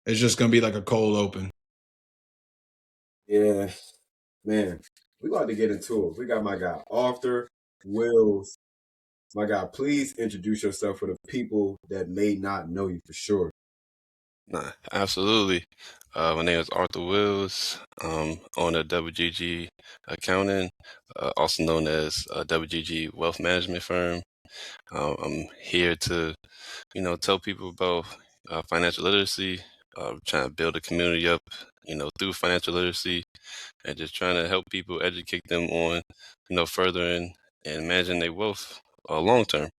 It's just gonna be like a cold open. Yeah, man. We about to get into it. We got my guy Arthur Wills. My guy, please introduce yourself for the people that may not know you for sure. Nah, absolutely. My name is Arthur Wills. Owner of WGG Accounting, also known as WGG Wealth Management Firm. I'm here to, tell people about financial literacy, trying to build a community up, through financial literacy, and just trying to help people educate them on, furthering and managing their wealth long term.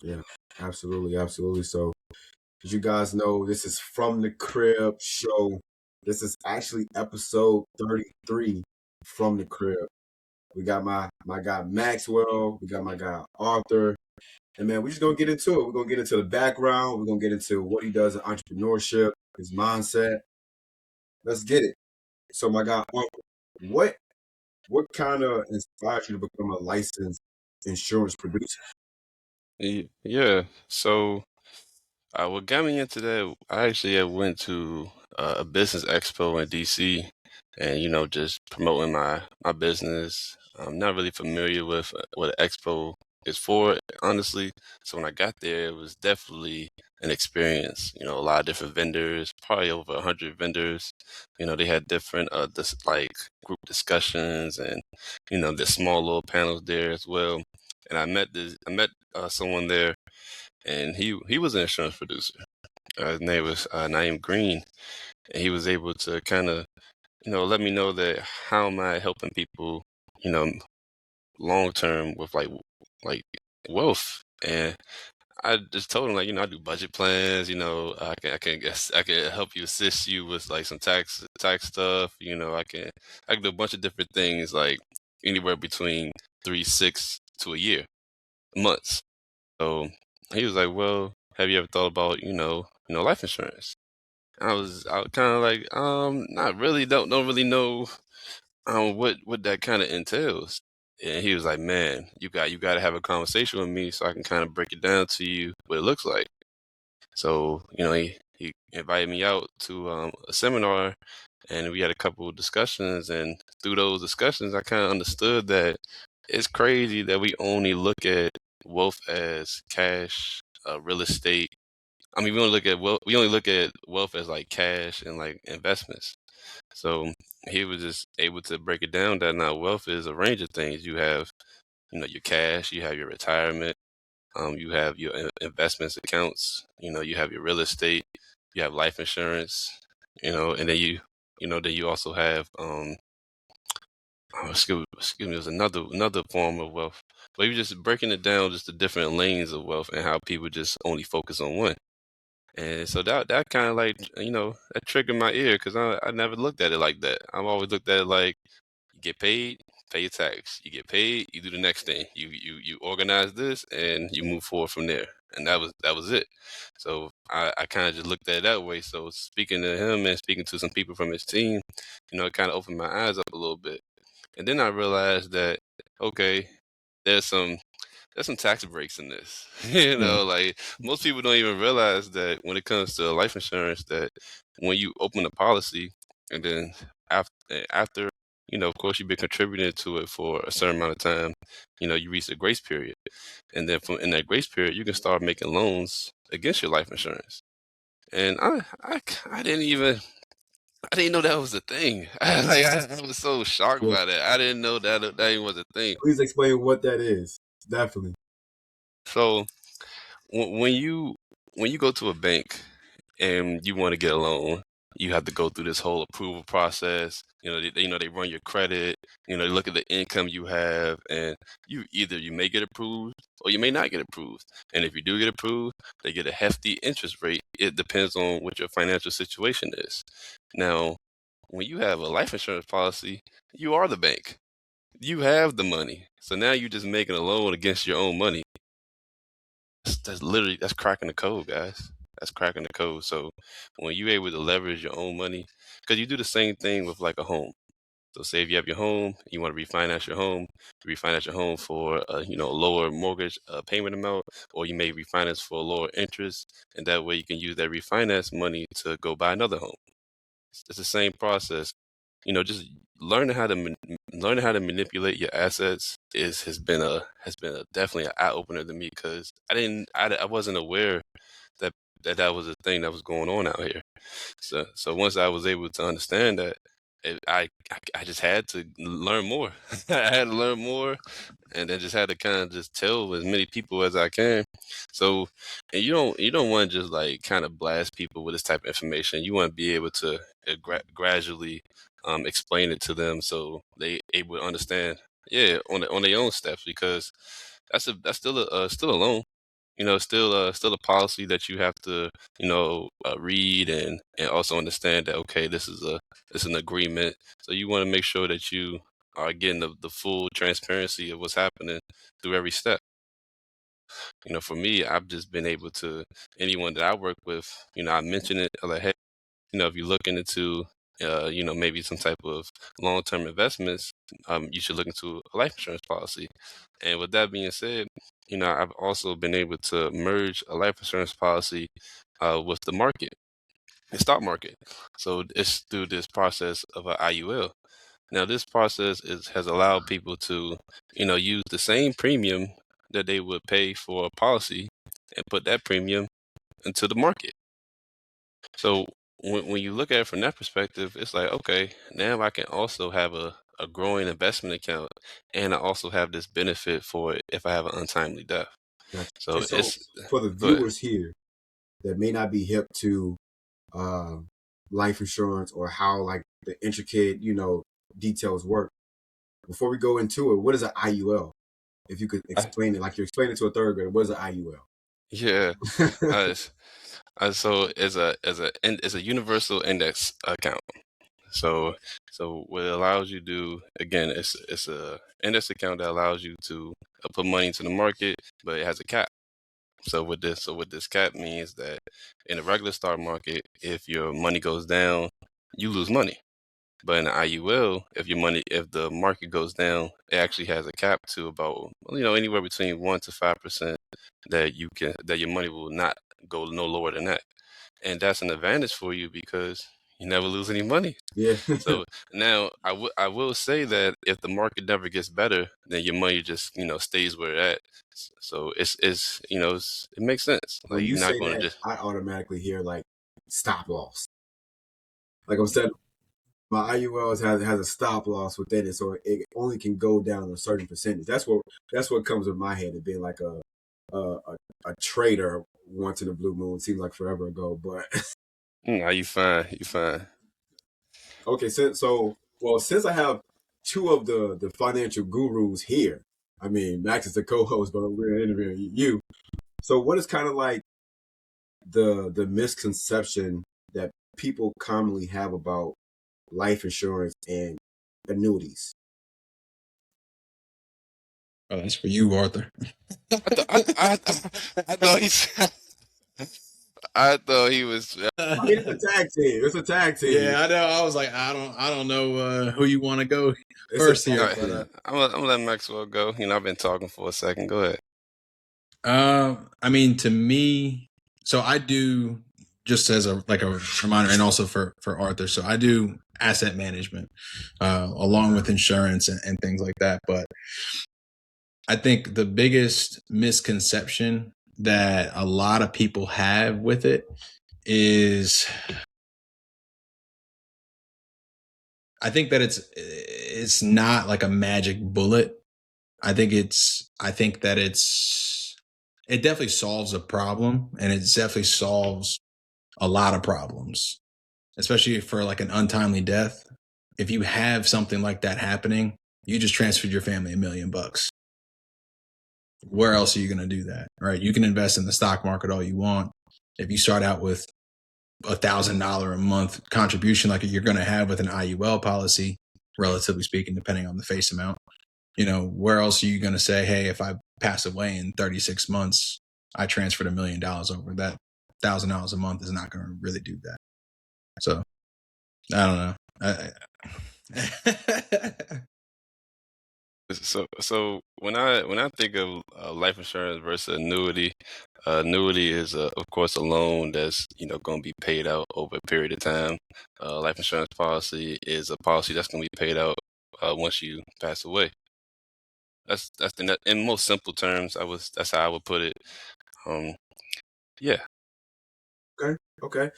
Yeah, absolutely, absolutely. So, as you guys know, this is From the Crib show. This is actually episode 33 from the crib. We got my guy Maxwell, we got my guy Arthur, and man, we're just gonna get into it. We're gonna get into the background, we're gonna get into what he does in entrepreneurship, his mindset. Let's get it. So my guy Arthur, what what kind of inspired you to become a licensed insurance producer? Yeah. So what got me into that, I actually had went to a business expo in DC, and just promoting my business. I'm not really familiar with what an expo is for, honestly. So when I got there, it was definitely an experience. A lot of different vendors, probably over 100 vendors. They had different like group discussions, and the small little panels there as well. And I met someone there, and he was an insurance producer. His name was Naeem Green, and he was able to kind of let me know that how am I helping people, you know, long term with like wealth. And I just told him, like, I do budget plans. I can help you, assist you with like some tax stuff. I can do a bunch of different things, like anywhere between 3, 6 to a year, months. So he was like, "Well, have you ever thought about, life insurance?" I was kind of like, not really. Don't really know what that kind of entails. And he was like, "Man, you got to have a conversation with me so I can kind of break it down to you what it looks like." So he invited me out to a seminar, and we had a couple of discussions. And through those discussions, I kind of understood that it's crazy that we only look at wealth as cash, real estate. I mean, we only look at wealth as like cash and like investments. So he was just able to break it down that now wealth is a range of things. You have, your cash, you have your retirement, you have your investments accounts, you have your real estate, you have life insurance, and then you also have, excuse me, there's another form of wealth. But you're just breaking it down, just the different lanes of wealth and how people just only focus on one. And so that kind of like, that triggered my ear because I never looked at it like that. I've always looked at it like you get paid, pay your tax. You get paid, you do the next thing. You organize this and you move forward from there. And that was it. So I kind of just looked at it that way. So speaking to him and speaking to some people from his team, it kind of opened my eyes up a little bit. And then I realized that, okay, there's some there's some tax breaks in this. Yeah, Like most people don't even realize that when it comes to life insurance, that when you open a policy and then after, of course you've been contributing to it for a certain amount of time, you reach a grace period. And then from in that grace period, you can start making loans against your life insurance. And I didn't know that was a thing. I was so shocked yeah. by that. I didn't know that even was a thing. Please explain what that is. Definitely. So when you go to a bank and you want to get a loan, you have to go through this whole approval process. They run your credit. They look at the income you have, and you may get approved or you may not get approved. And if you do get approved, they get a hefty interest rate. It depends on what your financial situation is. Now, when you have a life insurance policy, you are the bank. You have the money. So now you're just making a loan against your own money. That's cracking the code, guys. That's cracking the code. So when you're able to leverage your own money, because you do the same thing with like a home. So say if you have your home, you want to refinance your home, you refinance your home for a lower mortgage payment amount, or you may refinance for a lower interest, and that way you can use that refinance money to go buy another home. It's the same process. Just learning how to learning how to manipulate your assets has been definitely an eye opener to me, because I wasn't aware that that was a thing that was going on out here. So once I was able to understand that, I just had to learn more. I had to learn more, and then just had to kind of just tell as many people as I can. So, and you don't want to just like kind of blast people with this type of information. You want to be able to gradually explain it to them so they able to understand. Yeah, on their own steps, because that's still a loan. Still a policy that you have to read and also understand that, okay, this is an agreement. So you want to make sure that you are getting the full transparency of what's happening through every step. For me, I've just been able to, anyone that I work with, I mention it, I'm like, hey, if you're looking into, maybe some type of long-term investments, you should look into a life insurance policy. And with that being said, I've also been able to merge a life insurance policy with the market, the stock market. So it's through this process of an IUL. Now, this process has allowed people to, use the same premium that they would pay for a policy and put that premium into the market. So when you look at it from that perspective, it's like, okay, now I can also have a growing investment account, and I also have this benefit for it if I have an untimely death. Gotcha. So And so it's for the go ahead. viewers here that may not be hip to uh, life insurance or how like the intricate, details work, before we go into it, what is an IUL? If you could explain it, like you're explaining to a third grader, what is an IUL? Yeah. So it's a universal index account. So what it allows you to do, again, it's a index account that allows you to put money into the market, but it has a cap. So what this cap means that in a regular stock market, if your money goes down, you lose money. But in the IUL, if the market goes down, it actually has a cap to about, anywhere between 1 to 5% that your money will not go no lower than that. And that's an advantage for you because you never lose any money. Yeah. So now I will say that if the market never gets better, then your money just stays where it's at. So it makes sense. When Like you you're not say going to that, just I automatically hear like stop loss. Like I'm saying, my IULs has a stop loss within it, so it only can go down a certain percentage. That's what comes with my head of being like a trader once in a blue moon. Seems like forever ago, but nah, you fine. okay. Since I have two of the financial gurus here, I mean Max is the co-host, but we're interviewing you. So what is kind of like the misconception that people commonly have about life insurance and annuities? Oh, that's for you, Arthur. I thought I thought he was. I mean, it's a tag team. It's a tag team. Yeah, I know. I was like, I don't know who you want to go It's a first here, tag All but team. I'm gonna let Maxwell go. I've been talking for a second. Go ahead. I mean, to me, so I do, just as a reminder, and also for Arthur. So I do asset management, along with insurance and things like that. But I think the biggest misconception that a lot of people have with it is, I think that it's not like a magic bullet. I think that it definitely solves a problem, and it definitely solves a lot of problems, especially for like an untimely death. If you have something like that happening, you just transferred your family $1,000,000. Where else are you going to do that? Right? You can invest in the stock market all you want. If you start out with $1,000 a month contribution, like you're going to have with an IUL policy, relatively speaking, depending on the face amount, where else are you going to say, hey, if I pass away in 36 months, I transferred $1,000,000 over? That $1,000 a month is not going to really do that. So I don't know. So when I think of life insurance versus annuity, annuity is of course a loan that's going to be paid out over a period of time. Life insurance policy is a policy that's going to be paid out once you pass away. In most simple terms. That's how I would put it. Um, yeah, Okay, okay.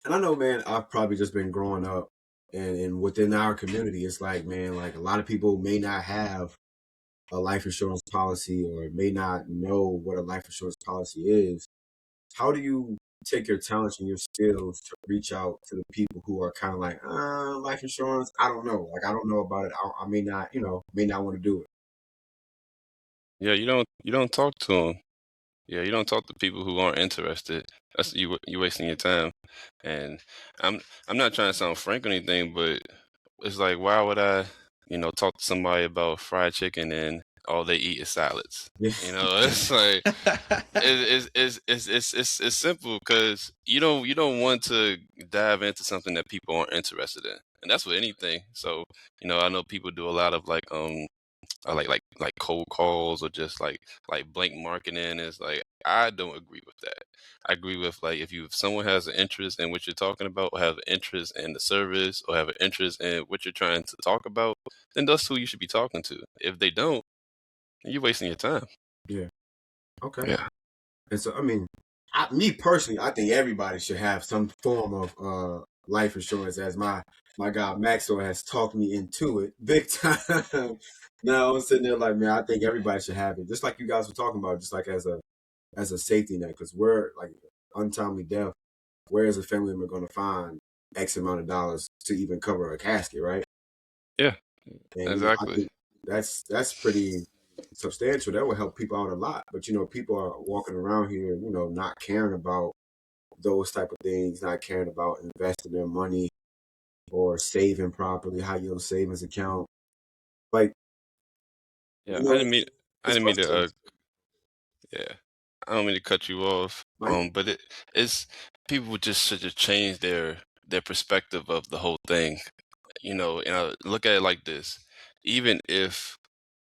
And I know, man, I've probably just been growing up, and within our community, it's like, man, like a lot of people may not have a life insurance policy or may not know what a life insurance policy is. How do you take your talents and your skills to reach out to the people who are kind of like, life insurance? I don't know. Like, I don't know about it. I may not, may not want to do it. yeah. You don't talk to them. Yeah, you don't talk to people who aren't interested. That's you wasting your time. And I'm I'm not trying to sound frank or anything, but it's like why would I, talk to somebody about fried chicken and all they eat is salads? Yeah, It's like it's simple because you don't want to dive into something that people aren't interested in, and that's with anything. So I know people do a lot of like cold calls or just like blank marketing. Is like I don't agree with that. I agree with like if someone has an interest in what you're talking about, or have an interest in the service, or have an interest in what you're trying to talk about, then that's who you should be talking to. If they don't, then you're wasting your time. yeah. Okay. Yeah. And so, I mean, me personally, I think everybody should have some form of life insurance. As my guy Maxwell has talked me into it big time. Now I'm sitting there like, man, I think everybody should have it, just like you guys were talking about, just like as a safety net, because we're like untimely death. Where is a family member going to find X amount of dollars to even cover a casket, right? Yeah. And I Exactly. think that's pretty substantial. That will help people out a lot. But people are walking around here, not caring about those type of things, not caring about investing their money or saving properly, high yield savings account. Like, Yeah. I it's didn't mean to. frustrating, Yeah. I don't mean to cut you off. right? But it's people just should just change their perspective of the whole thing. Look at it like this. Even if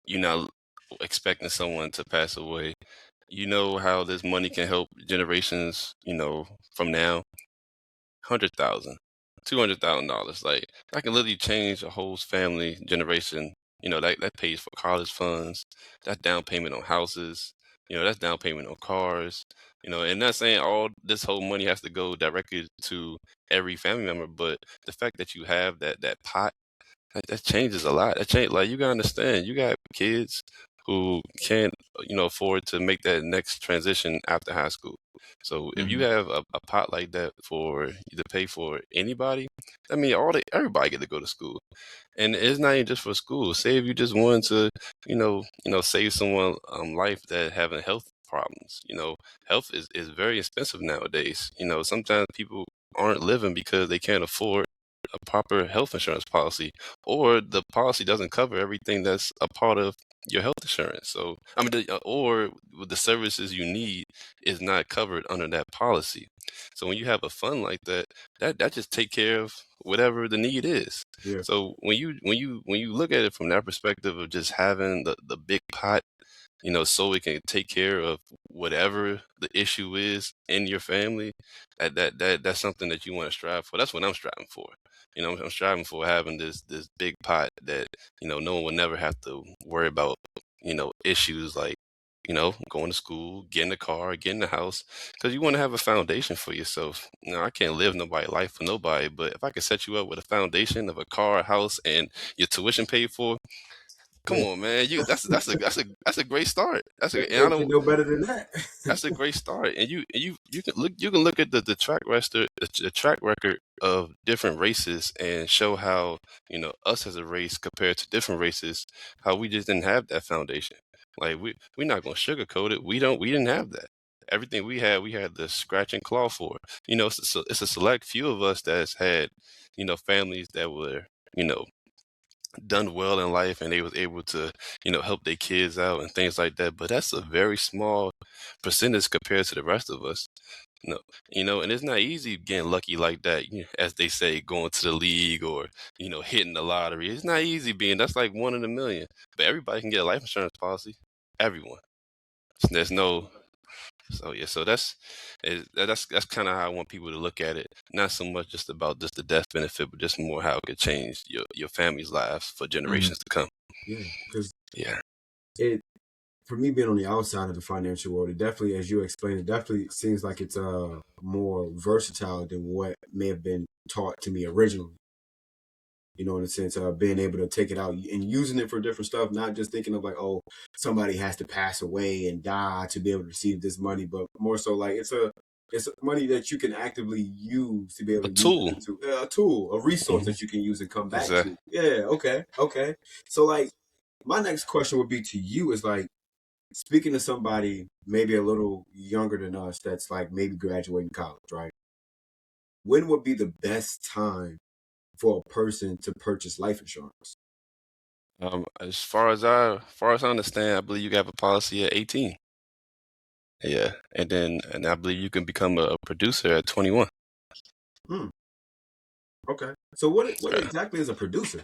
you're not expecting someone to pass away, you know how this money can help generations, from now. 100,000, $200,000. Like that can literally change a whole family generation. That pays for college funds, that's down payment on houses, that's down payment on cars. And not saying all this whole money has to go directly to every family member, but the fact that you have that pot, that changes a lot. That change, like you gotta understand, you got kids who can't, afford to make that next transition after high school. So if you Hmm. have a pot like that for you to pay for anybody, I mean, everybody get to go to school, and it's not even just for school. Say if you just wanted to, save someone life that having health problems. Health is very expensive nowadays. Sometimes people aren't living because they can't afford a proper health insurance policy, or the policy doesn't cover everything that's a part of your health insurance. So, I mean, or the services you need is not covered under that policy. So when you have a fund like that, that just take care of whatever the need is. Yeah, So when you look at it from that perspective of just having the big pot, so it can take care of whatever the issue is in your family. That's something that you want to strive for. That's what I'm striving for. I'm striving for having this big pot that no one will never have to worry about. Issues like going to school, getting a car, getting a house, because you want to have a foundation for yourself. I can't live nobody's life for nobody, but if I could set you up with a foundation of a car, a house, and your tuition paid for, come yeah. on, man. You that's a great start. And I Can't get don't no better than that. That's a great start. And you can look at the track record of different races and show how, us as a race compared to different races, how we just didn't have that foundation. Like we're not gonna sugarcoat it. We didn't have that. Everything we had the scratch and claw for. It's a select few of us that's had, families that were, you know, done well in life, and they was able to help their kids out and things like that, but that's a very small percentage compared to the rest of us. No, and it's not easy getting lucky like that. As they say, going to the league or hitting the lottery. It's not easy being. That's like one in a million. But everybody can get a life insurance policy. Everyone. There's no. So yeah. So that's kind of how I want people to look at it. Not so much just about just the death benefit, but just more how it could change your family's lives for generations to come. Yeah, because Yeah. it for me being on the outside of the financial world, it definitely, as you explained, it definitely seems like it's more versatile than what may have been taught to me originally. In the sense of being able to take it out and using it for different stuff, not just thinking of like, oh, somebody has to pass away and die to be able to receive this money, but more so like it's money that you can actively use to be able A to use it tool. into a tool, a resource that you can use and come back Exactly. to. Yeah, okay. So like my next question would be to you is like speaking to somebody maybe a little younger than us that's like maybe graduating college, right? When would be the best time for a person to purchase life insurance? As far as I understand, I believe you can have a policy at 18. Yeah, and I believe you can become a producer at 21. Hmm. Okay. So what Yeah. exactly is a producer?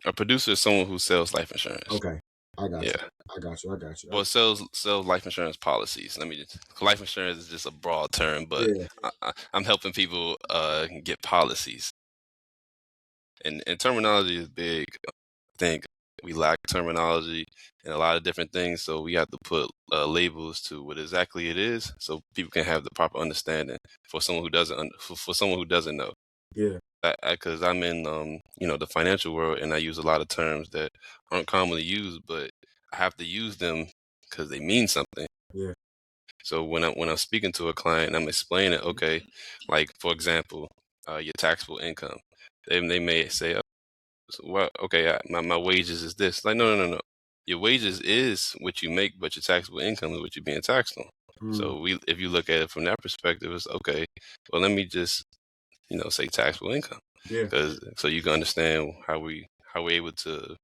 A producer is someone who sells life insurance. Okay. I got you. Yeah. I got you. I got you. Well, sells life insurance policies. Life insurance is just a broad term, but Yeah. I'm helping people get policies. And terminology is big. I think we lack terminology and a lot of different things, so we have to put labels to what exactly it is, so people can have the proper understanding for someone who for someone who doesn't know. Yeah. Because I'm in the financial world, and I use a lot of terms that aren't commonly used, but I have to use them because they mean something. Yeah. So when I'm speaking to a client, I'm explaining, okay, like for example, your taxable income. They may say, so what? Okay, my wages is this. Like, no. Your wages is what you make, but your taxable income is what you're being taxed on. Hmm. So if you look at it from that perspective, it's okay. Well, let me just say taxable income, Yeah. because so you can understand how we able to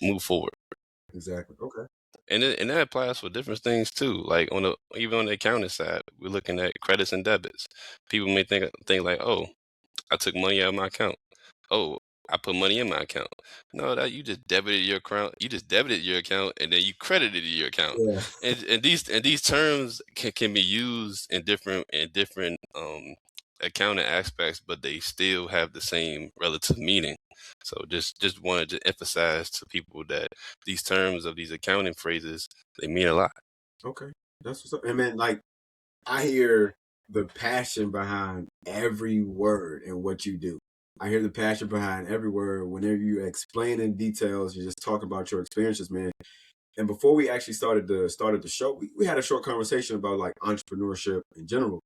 move forward. Exactly. Okay. And that applies for different things too. Like even on the accounting side, we're looking at credits and debits. People may think like, oh, I took money out of my account. Oh, I put money in my account. No, that you just debited your account. You just debited your account, and then you credited your account. Yeah. And these terms can be used in different accounting aspects, but they still have the same relative meaning. So just wanted to emphasize to people that these terms of these accounting phrases, they mean a lot. Okay. That's what's up. And man, like I hear the passion behind every word and what you do. I hear the passion behind every word. Whenever you explain in details, you just talk about your experiences, man. And before we actually started the show, we had a short conversation about like entrepreneurship in general.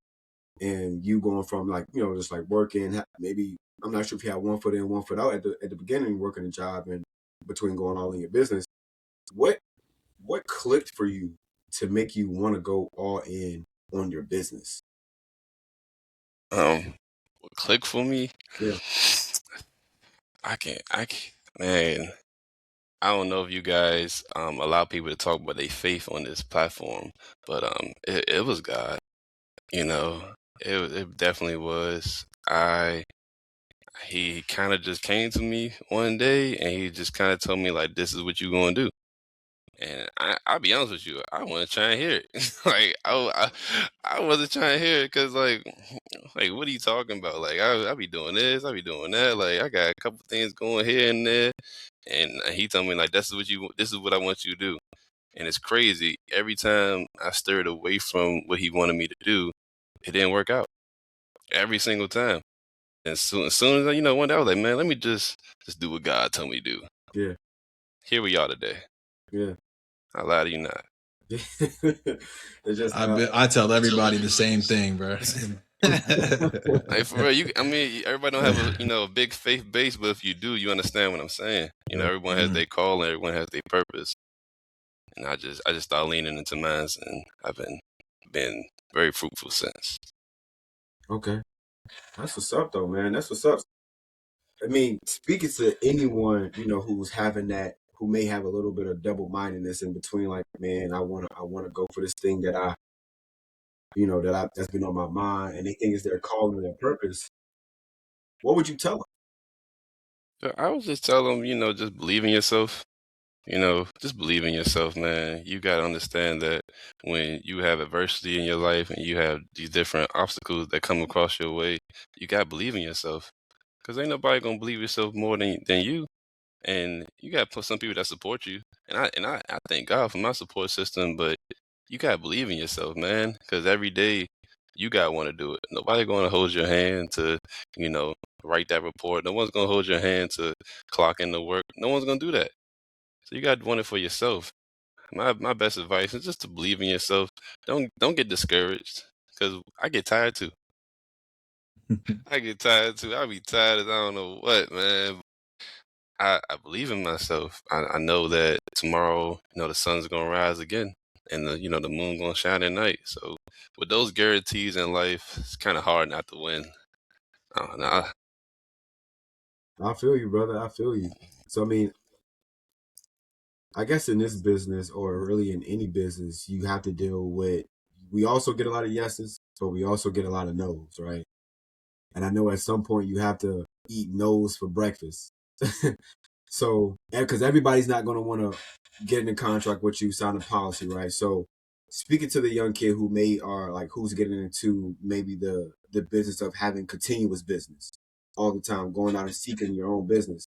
And you going from like, just like working, maybe I'm not sure if you had one foot in, one foot out at the beginning, working a job and between going all in your business. What what clicked for you to make you want to go all in on your business? What click for me? Yeah. I can't, man. I don't know if you guys allow people to talk about their faith on this platform, but it was God. You know, it definitely was. He kind of just came to me one day, and he just kind of told me like, "This is what you gonna do." And I'll be honest with you, I want to try and hear it. Like I wasn't trying to hear it because like what are you talking about? Like I be doing this, I be doing that. Like I got a couple things going here and there, and he told me like this is what I want you to do. And it's crazy. Every time I stirred away from what he wanted me to do, it didn't work out. Every single time. And as soon as one day I was like, man, let me just do what God told me to do. Yeah. Here we are today. Yeah. I lie to you not. It's just I tell everybody the same thing, bro. Like for real, everybody don't have a big faith base, but if you do, you understand what I'm saying. Yeah. Everyone has their call and everyone has their purpose. And I just started leaning into mine, and I've been very fruitful since. Okay. That's what's up though, man. That's what's up. I mean, speaking to anyone, who's having that, who may have a little bit of double mindedness in between, like, man, I wanna go for this thing that that's been on my mind, and they think it's their calling or their purpose, what would you tell them? So I would just tell them, just believe in yourself. Just believe in yourself, man. You got to understand that when you have adversity in your life and you have these different obstacles that come across your way, you got to believe in yourself. Because ain't nobody going to believe yourself more than you. And you got to put some people that support you. And I thank God for my support system, but you got to believe in yourself, man. Because every day you got to want to do it. Nobody going to hold your hand to, you know, write that report. No one's going to hold your hand to clock in the work. No one's going to do that. So you got to want it for yourself. My best advice is just to believe in yourself. Don't get discouraged because I get tired too. I get tired too. I be tired as I don't know what, man. I believe in myself. I know that tomorrow, the sun's gonna rise again, and the moon gonna shine at night. So with those guarantees in life, it's kind of hard not to win. I don't know. I feel you, brother. I feel you. So I mean, I guess in this business, or really in any business, you have to deal with. We also get a lot of yeses, but we also get a lot of nos, right? And I know at some point you have to eat nos for breakfast. So, because everybody's not going to want to get in a contract with you, sign a policy, right? So, speaking to the young kid who who's getting into maybe the business of having continuous business all the time, going out and seeking your own business,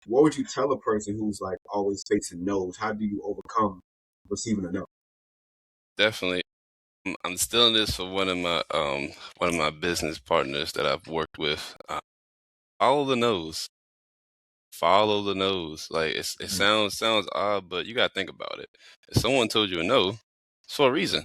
what would you tell a person who's like always facing no's? How do you overcome receiving a no? Definitely. I'm stealing this for one of my business partners that I've worked with. Follow the nose. Follow the nose. Like it Mm. sounds odd, but you gotta think about it. If someone told you a no, it's for a reason.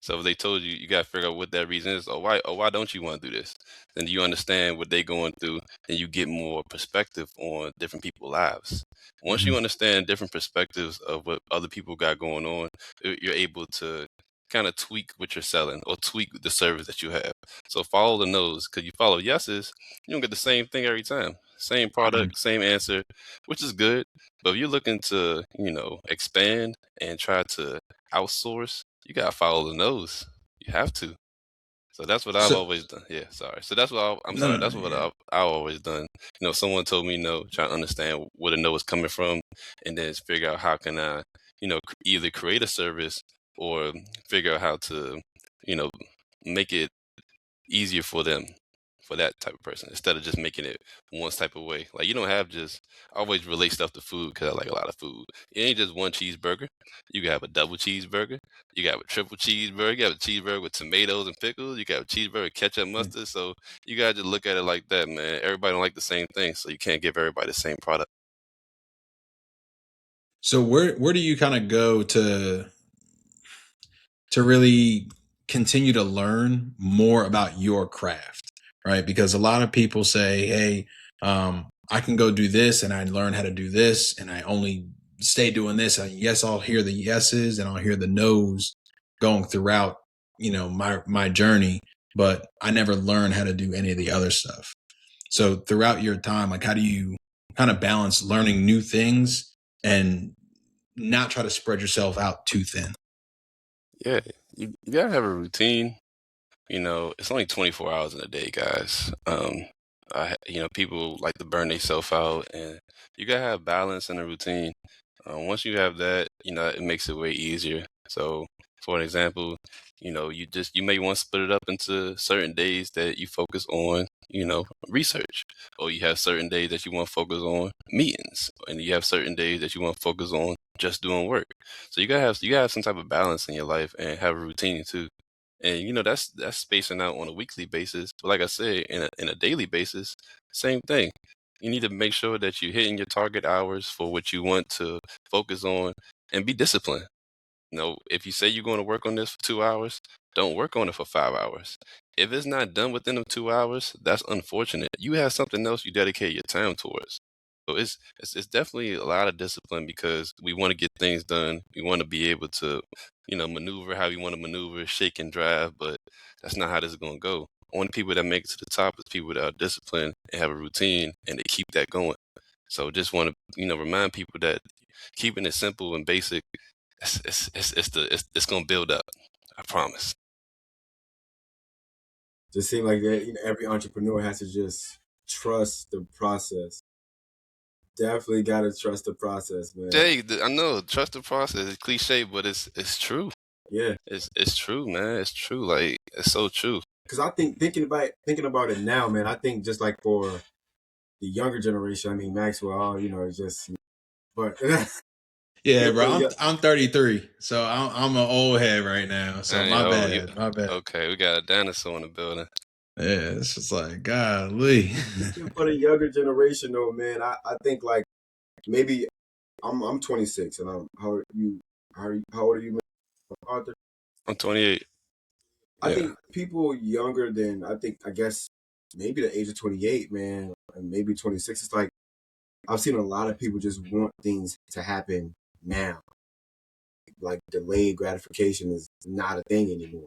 So if they told you, you got to figure out what that reason is, or why don't you want to do this? Then you understand what they're going through, and you get more perspective on different people's lives. Once you Mhm. understand different perspectives of what other people got going on, you're able to kind of tweak what you're selling or tweak the service that you have. So follow the nose, because you follow yeses, you don't get the same thing every time. Same Mhm. product, same answer, which is good. But if you're looking to, expand and try to outsource, you gotta follow the nose. You have to. So that's what I've So always done. Yeah, sorry. So that's what I'm no, sorry. no, That's no, what yeah. I've always done. Someone told me no, trying to understand where the no is coming from, and then figure out how can I, either create a service or figure out how to, you know, make it easier for them, for that type of person, instead of just making it one type of way. Like you don't have just I always relate stuff to food because I like a lot of food. It ain't just one cheeseburger. You can have a double cheeseburger. You got a triple cheeseburger. You have a cheeseburger with tomatoes and pickles. You got a cheeseburger with ketchup, Mm. mustard. So you gotta just look at it like that, man. Everybody don't like the same thing, so you can't give everybody the same product. So where do you kind of go to really continue to learn more about your craft, right? Because a lot of people say, hey, I can go do this and I learn how to do this and I only stay doing this. And yes, I'll hear the yeses and I'll hear the nos going throughout, my journey, but I never learn how to do any of the other stuff. So throughout your time, like how do you kind of balance learning new things and not try to spread yourself out too thin? Yeah, you gotta have a routine. It's only 24 hours in a day, guys. People like to burn themselves out, and you gotta have balance and a routine. Once you have that, it makes it way easier. So, for an example, you may want to split it up into certain days that you focus on, research, or you have certain days that you want to focus on meetings, and you have certain days that you want to focus on just doing work. So you gotta have some type of balance in your life and have a routine too. And that's spacing out on a weekly basis. But like I said, in a daily basis, same thing. You need to make sure that you're hitting your target hours for what you want to focus on and be disciplined. If you say you're going to work on this for 2 hours, don't work on it for 5 hours. If it's not done within the 2 hours, that's unfortunate. You have something else you dedicate your time towards. So it's definitely a lot of discipline because we want to get things done. We want to be able to, maneuver how we want to maneuver, shake and drive, but that's not how this is going to go. Only people that make it to the top is people that are disciplined and have a routine and they keep that going. So just want to, remind people that keeping it simple and basic, it's gonna build up. I promise. Just seem like that, every entrepreneur has to just trust the process. Definitely got to trust the process, man. Jay, I know, trust the process. It's cliche, but it's true. Yeah, It's true, man. It's true. Like it's so true. because I think thinking about it now, man. I think just like for the younger generation, I mean Maxwell, it's just, but Yeah, yeah, for bro. the I'm 33, so I'm an old head right now. So Hey, my oh, you bad, my bad. okay? We got a dinosaur in the building. Yeah, it's just like golly. for the younger generation, though, man, I think like maybe I'm 26, and how are you? How old are you, Arthur? I'm 28. I Yeah. think people younger than I guess maybe the age of 28, man, and maybe 26. It's like I've seen a lot of people just want things to happen now. Like delayed gratification is not a thing anymore.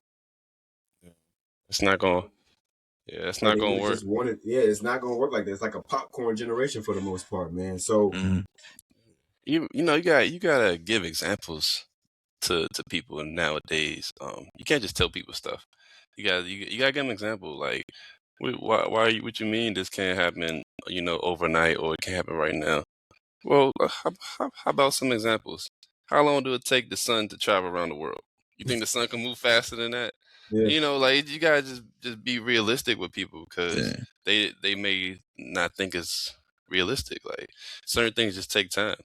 It's not going. Yeah, it's And not they going to would work. just want it. Yeah, it's not gonna work like that. It's like a popcorn generation for the most part, man. So Mhm. You gotta give examples to people nowadays. You can't just tell people stuff. You gotta give them an example. Like, why what you mean this can't happen? Overnight, or it can't happen right now. Well, how about some examples? How long do it take the sun to travel around the world? You think the sun can move faster than that? yeah, Like you gotta just be realistic with people because Yeah. they may not think it's realistic. Like certain things just take time.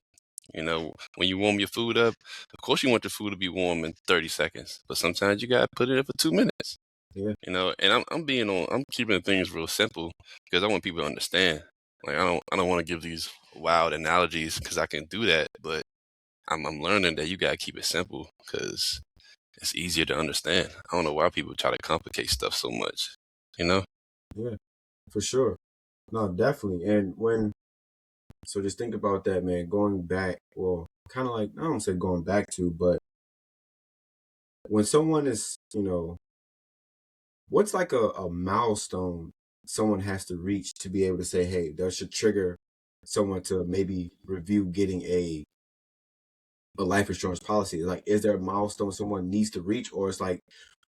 When you warm your food up, of course you want your food to be warm in 30 seconds, but sometimes you gotta put it in for 2 minutes. yeah, And I'm keeping things real simple because I want people to understand. Like I don't want to give these wild analogies because I can do that, but I'm learning that you gotta keep it simple because it's easier to understand. I don't know why people try to complicate stuff so much. You know? yeah, for sure. No, definitely. And so just think about that, man. Going back, well, kind of like I don't say going back to, but when someone is, what's like a milestone someone has to reach to be able to say, hey, that should trigger someone to maybe review getting a life insurance policy? Like, is there a milestone someone needs to reach, or it's like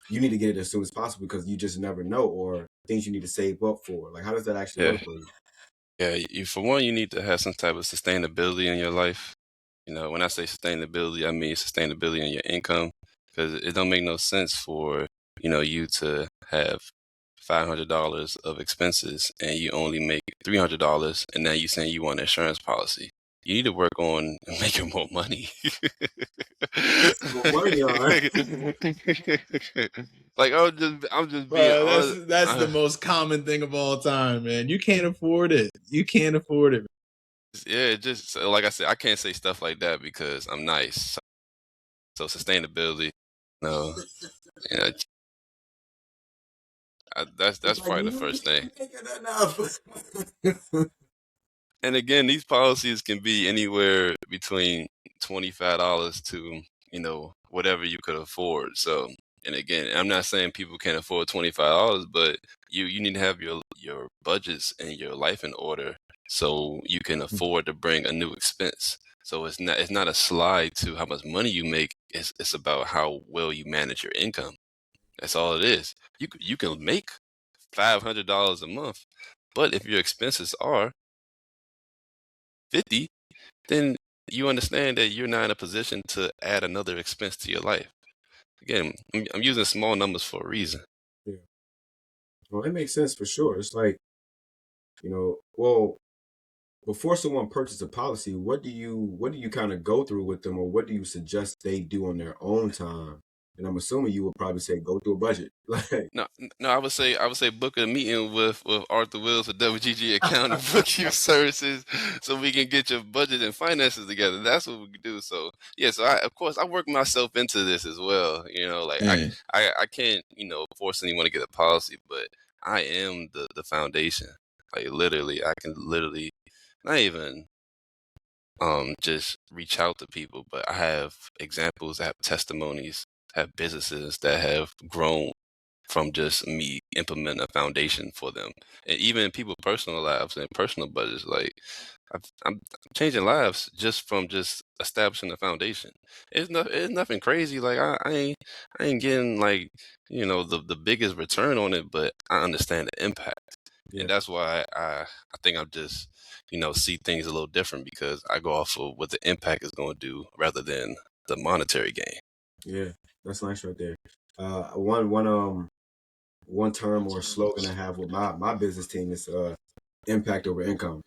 you need to get it as soon as possible because you just never know, or things you need to save up for? Like, how does that actually Yeah. work for you? Yeah. For one, you need to have some type of sustainability in your life. When I say sustainability, I mean sustainability in your income because it don't make no sense for, you to have $500 of expenses and you only make $300 and now you saying you want an insurance policy. You need to work on making more money. Well, money on. Like I'm just being Bro, honest. that's the most common thing of all time, man. You can't afford it. You can't afford it. Yeah, just like I said, I can't say stuff like that because I'm nice. So sustainability, no, you know, that's It's like probably the you first thing. ain't making enough. And again, these policies can be anywhere between $25 to whatever you could afford. So, and again, I'm not saying people can't afford $25, but you need to have your budgets and your life in order so you can afford to bring a new expense. So it's not a slide to how much money you make. It's about how well you manage your income. That's all it is. You can make $500 a month, but if your expenses are 50, then you understand that you're not in a position to add another expense to your life. Again, I'm using small numbers for a reason. Yeah. Well, it makes sense for sure. It's like, well, before someone purchases a policy, what do you kind of go through with them, or what do you suggest they do on their own time? And I'm assuming you would probably say go through a budget. Like, No, no, I would say book a meeting with Arthur Wills for WGG Accounting Bookkeeping Services so we can get your budget and finances together. That's what we can do. So yeah, so of course I work myself into this as well. Like I Yeah. I, I can't force anyone to get a policy, but I am the foundation. Like literally, I can literally not even just reach out to people, but I have examples, I have testimonies, I have businesses that have grown from just me implementing a foundation for them. And even in people's personal lives and personal budgets, like I'm changing lives just from just establishing a foundation. It's nothing crazy. Like I ain't getting like the biggest return on it, but I understand the impact, Yeah, and that's why I think I'm just see things a little different because I go off of what the impact is going to do rather than the monetary gain. yeah, that's nice right there. One term or slogan I have with my business team is impact over income,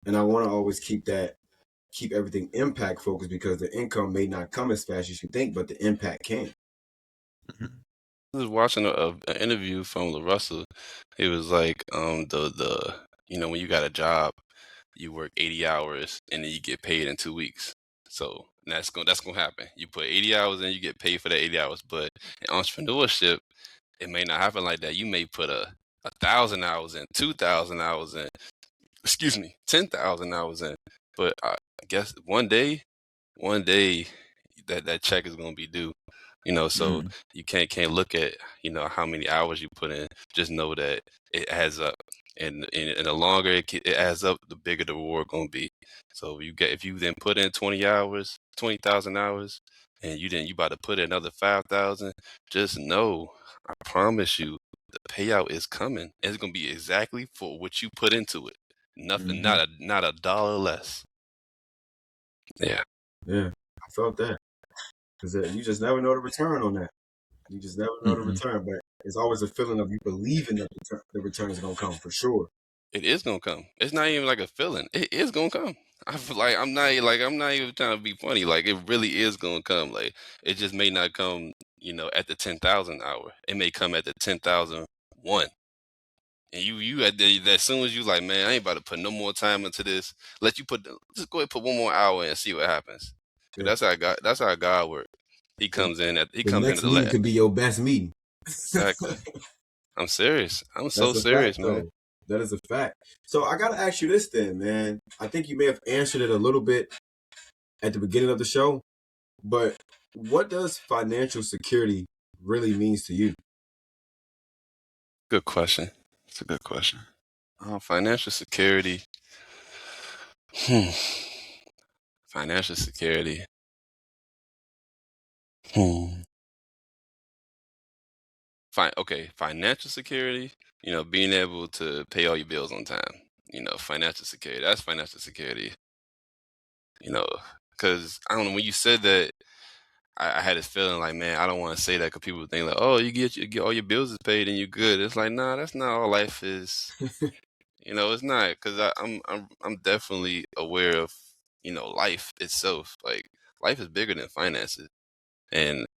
and I want to always keep everything impact focused because the income may not come as fast as you think, but the impact can. Mhm. I was watching an interview from La Russell. It was like the when you got a job, you work 80 hours and then you get paid in 2 weeks. So that's gonna happen. You put 80 hours in, you get paid for that 80 hours. But in entrepreneurship, it may not happen like that. You may put a 1,000 hours in, 2,000 hours in, excuse me, 10,000 hours in. But I guess one day that check is gonna be due. So Mhm. you can't look at how many hours you put in. Just know that it adds up, and the longer it adds up, the bigger the reward gonna be. So if you then put in 20 hours, 20,000 hours, and you about to put in another 5,000, just know, I promise you, the payout is coming. It's gonna be exactly for what you put into it. Nothing, Mhm. not a dollar less. Yeah. Yeah, I felt that because you just never know the return on that. You just never know the Mhm. return, but it's always a feeling of you believing that the return is gonna come for sure. It is gonna come. It's not even like a feeling. It is gonna come. I feel like I'm not even trying to be funny. Like it really is gonna come. Like it just may not come, at the 10,000 hour. It may come at the 10,001. And you at the as soon as you like, man, I ain't about to put no more time into this. Just go ahead and put one more hour in and see what happens. 'Cause Yeah, that's how God works. the, He the comes in next at the meeting last. could be your best meeting. Exactly. I'm serious. I'm so That's a fact, serious, man. though. That is a fact. So I gotta ask you this then, man. I think you may have answered it a little bit at the beginning of the show, but what does financial security really means to you? Good question. It's a good question. Financial security. Hmm. Financial security. Hmm. Fine. Okay. Financial security. Being able to pay all your bills on time. Financial security. That's financial security. You know, because I don't know when you said that, I had this feeling like, man, I don't want to say that because people think like, oh, you get all your bills is paid and you good. It's like, nah, that's not all life is. It's not because I'm definitely aware of life itself. Like life is bigger than finances, and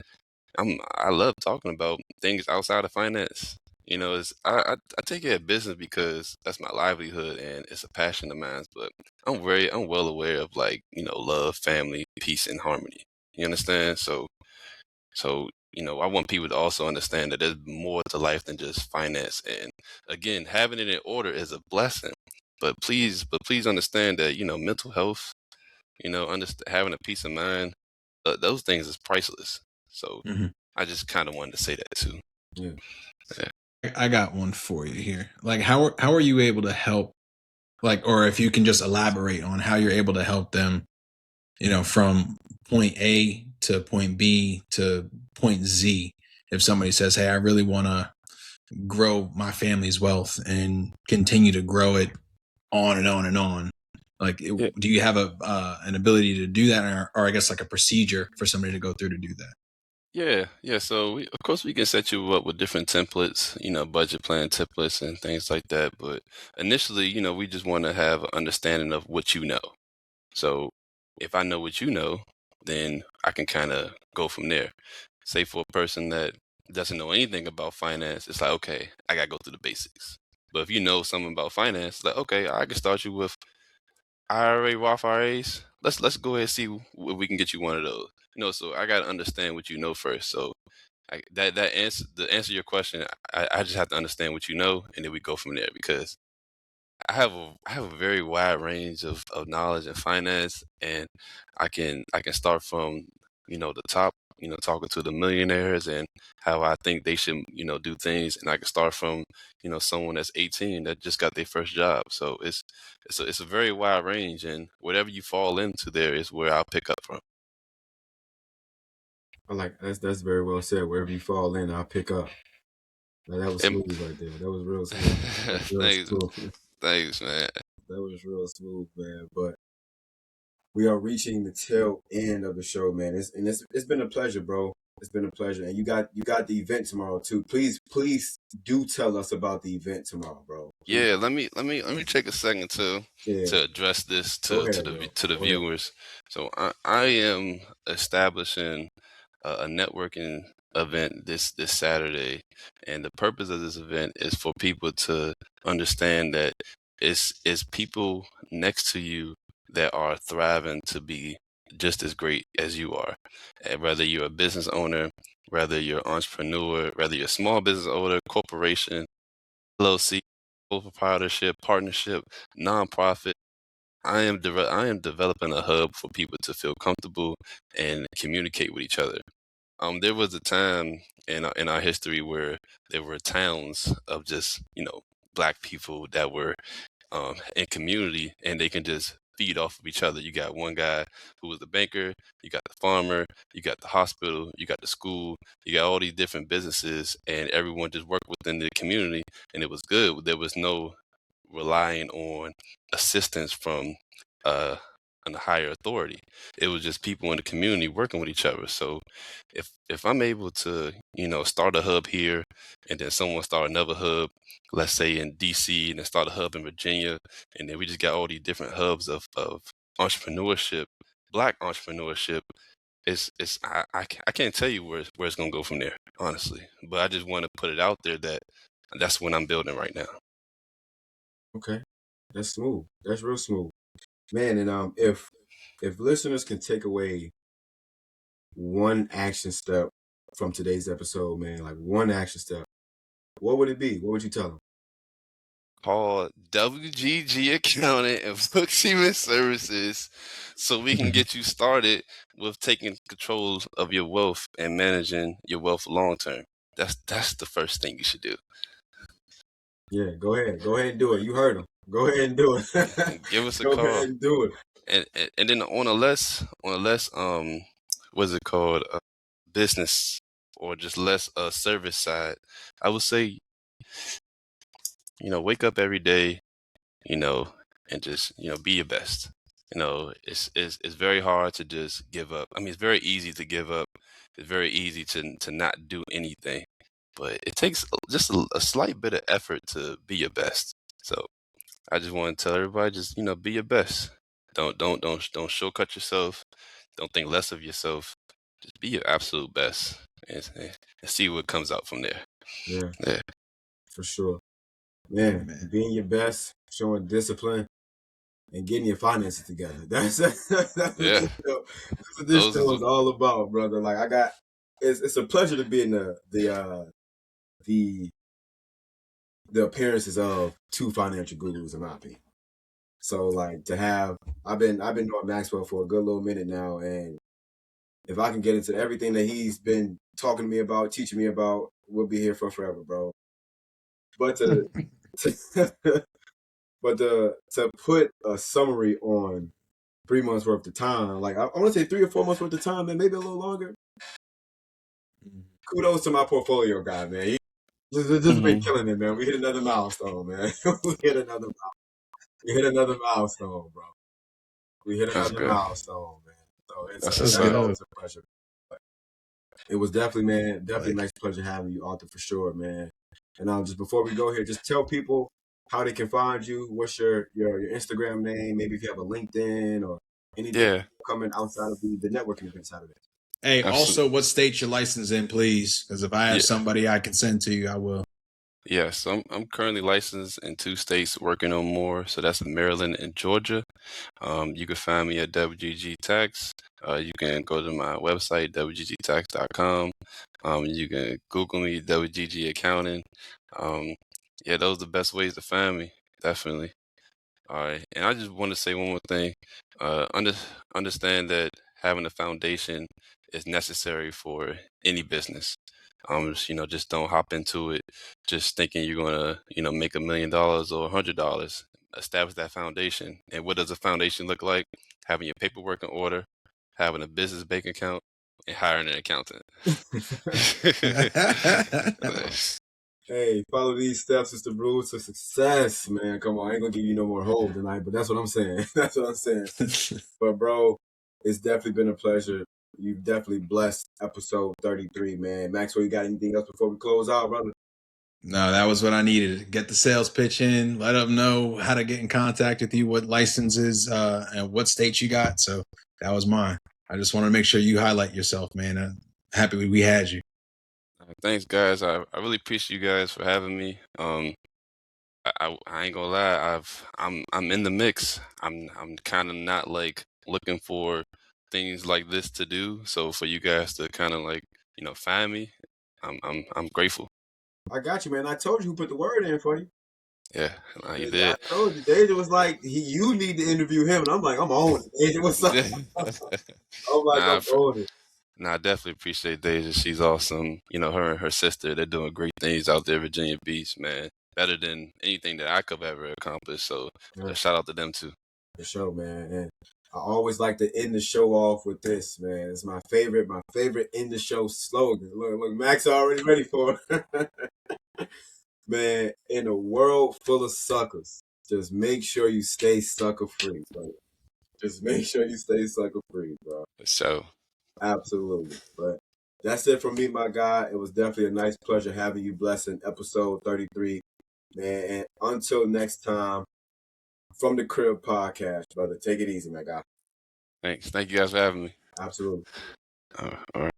I love talking about things outside of finance. I take it as business because that's my livelihood and it's a passion of mine. But I'm well aware of like love, family, peace, and harmony. You understand? So I want people to also understand that there's more to life than just finance. And again, having it in order is a blessing. But please understand that mental health, having a peace of mind, those things is priceless. So Mhm. I just kind of wanted to say that too. Yeah. Yeah. I got one for you here. Like, how are you able to help? Like, or if you can just elaborate on how you're able to help them, from point A to point B to point Z. If somebody says, "Hey, I really want to grow my family's wealth and continue to grow it on and on and on," like, Yeah. do you have an ability to do that, or I guess like a procedure for somebody to go through to do that? Yeah. So of course we can set you up with different templates, budget plan templates and things like that. But initially, we just want to have an understanding of what you know. So if I know what you know, then I can kind of go from there. Say for a person that doesn't know anything about finance, it's like, okay, I gotta go through the basics. But if you know something about finance, like, okay, I can start you with IRA, Roth IRAs. Let's go ahead and see if we can get you one of those. So I gotta understand what you know first. So that answer the answer to your question, I just have to understand what you know, and then we go from there because I have a very wide range of knowledge in finance, and I can start from the top talking to the millionaires and how I think they should, do things. And I can start from, someone that's 18 that just got their first job. So it's a very wide range, and whatever you fall into there is where I'll pick up from. I like that's very well said. Wherever you fall in, I'll pick up. Now, that was And smooth right there. That was real smooth. That was real thanks, smooth. thanks, man. That was real smooth, man. But we are reaching the tail end of the show, man. It's been a pleasure, bro. It's been a pleasure, and you got the event tomorrow too. Please do tell us about the event tomorrow, bro. Please. Yeah, let me take a second Yeah, to address this go to ahead, the bro. to the Go ahead. viewers. So I am establishing a networking event this Saturday, and the purpose of this event is for people to understand that it's people next to you that are thriving to be just as great as you are. And whether you're a business owner, whether you're an entrepreneur, whether you're a small business owner, corporation, LLC, sole proprietorship, partnership, nonprofit. I am developing a hub for people to feel comfortable and communicate with each other. There was a time in our history where there were towns of just black people that were in community, and they can just feed off of each other. You got one guy who was the banker, you got the farmer, you got the hospital, you got the school, you got all these different businesses, and everyone just worked within the community, and it was good. There was no relying on assistance from uh, a higher authority. It was just people in the community working with each other. So if I'm able to start a hub here, and then someone start another hub, let's say in DC, and then start a hub in Virginia, and then we just got all these different hubs of entrepreneurship, black entrepreneurship. I can't tell you where it's gonna go from there, honestly. But I just want to put it out there that that's what I'm building right now. Okay, that's smooth. That's real smooth, man. And if listeners can take away one action step from today's episode, man, like one action step, what would it be? What would you tell them? Call WGG Accounting and Bookkeeping Services so we can get you started with taking control of your wealth and managing your wealth long term. That's the first thing you should do. Yeah, go ahead and do it. You heard him. Go ahead and do it. Give us a Go ahead call. and do it. And then on a less what's it called, business or just less service side, I would say wake up every day, and just be your best. It's very hard to just give up. I mean, it's very easy to give up. It's very easy to not do anything, but it takes just a slight bit of effort to be your best. So I just want to tell everybody, just be your best. Don't shortcut yourself. Don't think less of yourself. Just be your absolute best, and see what comes out from there. Yeah, Yeah. for sure. Man, Man. being your best, showing discipline, and getting your finances together. That's what Yeah. this Those show are is all about, brother. Like it's a pleasure to be in the appearances of two financial gurus, in my opinion. So like to have, I've been knowing Maxwell for a good little minute now, and if I can get into everything that he's been talking to me about, teaching me about, we'll be here for forever, bro. But to put a summary on 3 months worth of time, like I want to say 3 or 4 months worth of time, and maybe a little longer. Kudos to my portfolio guy, man. He just been killing it, man. We hit another milestone, man. We hit another milestone, bro. We hit That's another good. milestone, man. So That's That's what's good. up. always a pleasure. It was definitely, man, definitely Like- a nice pleasure having you, Arthur, for sure, man. And just before we go here, just tell people how they can find you. What's your Instagram name? Maybe if you have a LinkedIn or anything Yeah. coming outside of the networking event side of it. Hey, Absolutely. also, what state you're licensed in, please? Because if I have Yeah. somebody I can send to you, I will. Yes, I'm currently licensed in 2 states, working on more. So that's Maryland and Georgia. You can find me at WGG Tax. You can go to my website, wggtax.com. You can Google me, WGG Accounting. Yeah, those are the best ways to find me, definitely. All right, and I just want to say one more thing. Understand that having a foundation is necessary for any business. Just don't hop into it just thinking you're gonna, make $1 million or $100. Establish that foundation. And what does a foundation look like? Having your paperwork in order, having a business bank account, and hiring an accountant. Hey, follow these steps is the road to success, man. Come on, I ain't gonna give you no more hope tonight, but that's what I'm saying. That's what I'm saying. But bro, it's definitely been a pleasure. You've definitely blessed episode 33, man. Maxwell, you got anything else before we close out, brother? No, that was what I needed. Get the sales pitch in, let them know how to get in contact with you, what licenses and what states you got. So that was mine. I just want to make sure you highlight yourself, man. I'm happy we had you. Thanks, guys. I really appreciate you guys for having me. I ain't gonna lie. I'm in the mix. I'm kind of not like looking for things like this to do. So for you guys to kind of like find me, I'm grateful. I got you, man. I told you who put the word in for you. Yeah, you I did. told you. Deja was like, you need to interview him. And I'm like, I'm on it. Deja, what's up? I'm like, Nah, I'm on it. I definitely appreciate Deja. She's awesome. Her and her sister, they're doing great things out there, Virginia Beach, man. Better than anything that I could ever accomplish. So shout out to them too. For sure, man. And I always like to end the show off with this, man. It's my favorite end the show slogan. Look, Max already ready for it. Man, in a world full of suckers, just make sure you stay sucker free, bro. Just make sure you stay sucker free, bro. So Absolutely. But that's it from me, my guy. It was definitely a nice pleasure having you blessing episode 33. Man, and until next time, from the Crib podcast, brother. Take it easy, my guy. thanks. Thank you guys for having me. Absolutely. All right.